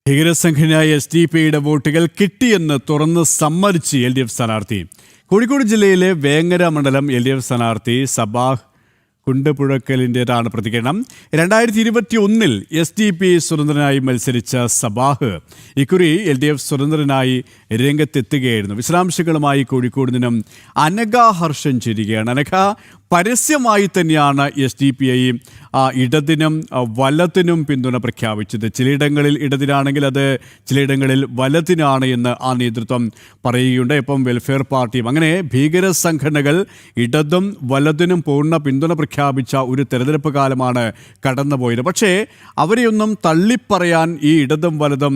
ഭീകരസംഘടനയായ SDP വോട്ടുകൾ കിട്ടിയെന്ന് തുറന്ന് സമ്മതിച്ച് LDF സ്ഥാനാർത്ഥി. കോഴിക്കോട് ജില്ലയിലെ വേങ്ങര മണ്ഡലം LDF സ്ഥാനാർത്ഥി സബാഹ് കുണ്ടപുഴക്കലിൻ്റെതാണ് പ്രതികരണം. 2021 SDP സ്വതന്ത്രനായി മത്സരിച്ച സബാഹ് ഇക്കുറി LDF സ്വതന്ത്രനായി രംഗത്തെത്തുകയായിരുന്നു. വിശദാംശങ്ങളുമായി കോഴിക്കോട് നിന്നും അനഘ ഹർഷൻ ചേരുകയാണ്. അനഘ, പരസ്യമായി തന്നെയാണ് SDP ഇടതിനും വലത്തിനും പിന്തുണ പ്രഖ്യാപിച്ചത്. ചിലയിടങ്ങളിൽ ഇടതിനാണെങ്കിൽ അത് ചിലയിടങ്ങളിൽ വലത്തിനാണ് എന്ന് ആ നേതൃത്വം പറയുകയുണ്ട്. ഇപ്പം വെൽഫെയർ പാർട്ടിയും അങ്ങനെ ഭീകര സംഘടനകൾ ഇടതും വലതിനും പൂർണ്ണ പിന്തുണ പ്രഖ്യാപിച്ച ഒരു തെരഞ്ഞെടുപ്പ് കാലമാണ് കടന്നുപോയത്. പക്ഷേ അവരെയൊന്നും തള്ളിപ്പറയാൻ ഈ ഇടതും വലതും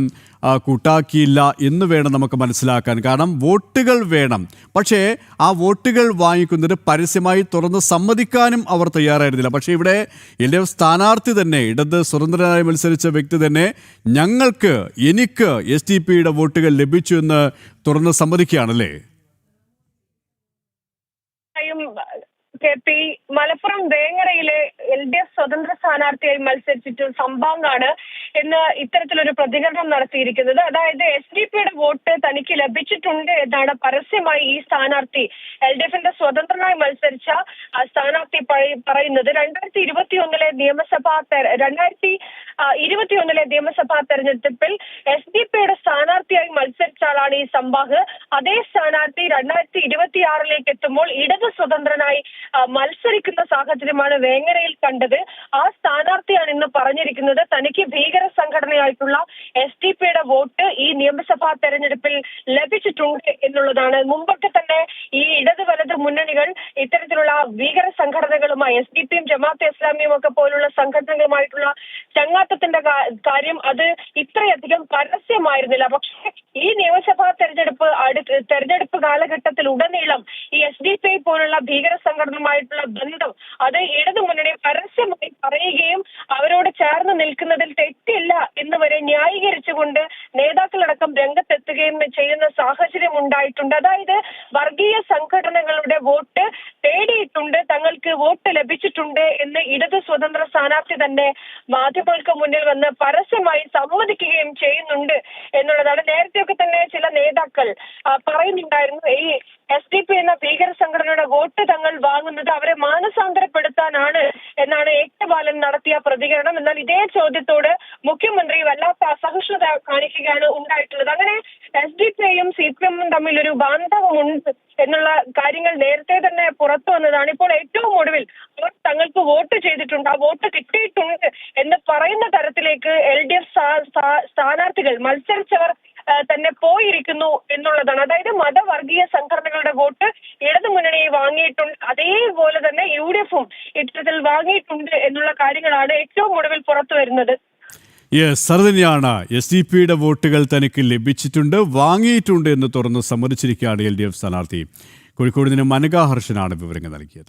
കൂട്ടാക്കിയില്ല എന്ന് വേണം നമുക്ക് മനസ്സിലാക്കാൻ. കാരണം വോട്ടുകൾ വേണം, പക്ഷേ ആ വോട്ടുകൾ വാങ്ങിക്കുന്നത് പരസ്യമായി തുറന്ന് സമ്മതിക്കാനും അവർ തയ്യാറായിരുന്നില്ല. പക്ഷേ ഇവിടെ LDF സ്ഥാനാർത്ഥി തന്നെ, ഇടത് സ്വതന്ത്രനായി മത്സരിച്ച വ്യക്തി തന്നെ എനിക്ക് SDP വോട്ടുകൾ ലഭിച്ചു എന്ന് തുറന്ന് സമ്മതിക്കുകയാണല്ലേ? മലപ്പുറം വേങ്ങരയിലെ LDF സ്വതന്ത്ര സ്ഥാനാർത്ഥിയായി മത്സരിച്ചിട്ട് സംഭാങ്ങാണ് എന്ന് ഇത്തരത്തിലൊരു പ്രതികരണം നടത്തിയിരിക്കുന്നത്. അതായത് SDP വോട്ട് തനിക്ക് ലഭിച്ചിട്ടുണ്ട് എന്നാണ് പരസ്യമായി ഈ സ്ഥാനാർത്ഥി, LDFന്റെ സ്വതന്ത്രനായി മത്സരിച്ച സ്ഥാനാർത്ഥി പറയുന്നത്. 2021 നിയമസഭാ തെരഞ്ഞെടുപ്പിൽ SDP സ്ഥാനാർത്ഥിയായി മത്സരിച്ച ആളാണ് ഈ സംഭാഗ്. അതേ സ്ഥാനാർത്ഥി 2026 എത്തുമ്പോൾ ഇടത് സ്വതന്ത്രനായി മത്സരിക്കുന്ന സാഹചര്യമാണ് വേങ്ങരയിൽ കണ്ടത്. ആ സ്ഥാനാർത്ഥിയാണ് ഇന്ന് പറഞ്ഞിരിക്കുന്നത് തനിക്ക് ഭീകര സംഘടനയായിട്ടുള്ള SDP വോട്ട് ഈ നിയമസഭാ തെരഞ്ഞെടുപ്പിൽ ലഭിച്ചിട്ടുണ്ട് എന്നുള്ളതാണ്. മുമ്പൊക്കെ തന്നെ ഈ ഇടത് വലത് മുന്നണികൾ ഇത്തരത്തിലുള്ള ഭീകര സംഘടനകളുമായി SDP ജമാഅത്തെ ഇസ്ലാമിയും ഒക്കെ പോലുള്ള സംഘടനകളുമായിട്ടുള്ള ചങ്ങാത്തത്തിന്റെ കാര്യം അത് ഇത്രയധികം പരസ്യമായിരുന്നില്ല. പക്ഷേ ഈ നിയമസഭാ തെരഞ്ഞെടുപ്പ് കാലഘട്ടത്തിൽ ഉടനീളം ഈ SDP പോലുള്ള ഭീകര സംഘടനയുമായിട്ടുള്ള ബന്ധം അത് ഇടതു മുന്നണി പരസ്യമായി പറയുകയും അവരോട് ചേർന്ന് നിൽക്കുന്നതിൽ തെറ്റില്ല എന്ന് വരെ ന്യായീകരിച്ചുകൊണ്ട് നേതാക്കളടക്കം രംഗത്തെത്തുകയും ചെയ്യുന്ന സാഹചര്യം ഉണ്ടായിട്ടുണ്ട്. അതായത് വർഗീയ സംഘടനകളുടെ വോട്ട് തേടിയിട്ടുണ്ട്, തങ്ങൾക്ക് വോട്ട് ലഭിച്ചിട്ടുണ്ട് എന്ന് ഇടത് സ്വതന്ത്ര സ്ഥാനാർത്ഥി തന്നെ മാധ്യമങ്ങൾക്ക് മുന്നിൽ വന്ന് പരസ്യമായി സമ്മതിക്കുകയും ചെയ്യുന്നുണ്ട് എന്നുള്ളതാണ്. നേരത്തെയൊക്കെ തന്നെ ചില നേതാക്കൾ പറയുന്നുണ്ടായിരുന്നു ഈ SDP എന്ന ഭീകര സംഘടനയുടെ വോട്ട് തങ്ങൾ വാങ്ങുന്നത് അവരെ മാനസാന്തരപ്പെടുത്താനാണ് എന്നാണ് ബാലൻ നടത്തിയ പ്രതികരണം. എന്നാൽ ഇതേ ചോദ്യത്തോട് മുഖ്യമന്ത്രി വല്ലാത്ത അസഹിഷ്ണുത കാണിക്കുകയാണ് ഉണ്ടായിട്ടുള്ളത്. അങ്ങനെ SDP-യും CPM-ഉം തമ്മിൽ ഒരു ബാന്ധവമുണ്ട് എന്നുള്ള കാര്യങ്ങൾ നേരത്തെ തന്നെ പുറത്തു വന്നതാണ്. ഇപ്പോൾ ഏറ്റവും ഒടുവിൽ അവർ തങ്ങൾക്ക് വോട്ട് ചെയ്തിട്ടുണ്ട്, ആ വോട്ട് കിട്ടിയിട്ടുണ്ട് എന്ന് പറയുന്ന തരത്തിലേക്ക് LDF സ്ഥാനാർത്ഥികൾ മത്സരിച്ചവർ തന്നെ പോയിരിക്കുന്നു എന്നുള്ളതാണ്. അതായത് മതവർഗീയ സംഘടനകളുടെ വോട്ട് ഇടതു മുന്നണി വാങ്ങിയിട്ടുണ്ട്, അതേപോലെ തന്നെ UDF-ഉം ഇത്തരത്തിൽ വാങ്ങിയിട്ടുണ്ട് എന്നുള്ള കാര്യങ്ങളാണ് ഏറ്റവും ഒടുവിൽ പുറത്തു വരുന്നത്. തന്നെയാണ് SDP വോട്ടുകൾ തനിക്ക് ലഭിച്ചിട്ടുണ്ട്, വാങ്ങിയിട്ടുണ്ട് എന്ന് തുറന്ന് സമ്മതിച്ചിരിക്കുകയാണ് LDF സ്ഥാനാർത്ഥി. കോഴിക്കോട് നിന്നും അനഘ ഹർഷനാണ് വിവരങ്ങൾ നൽകിയത്.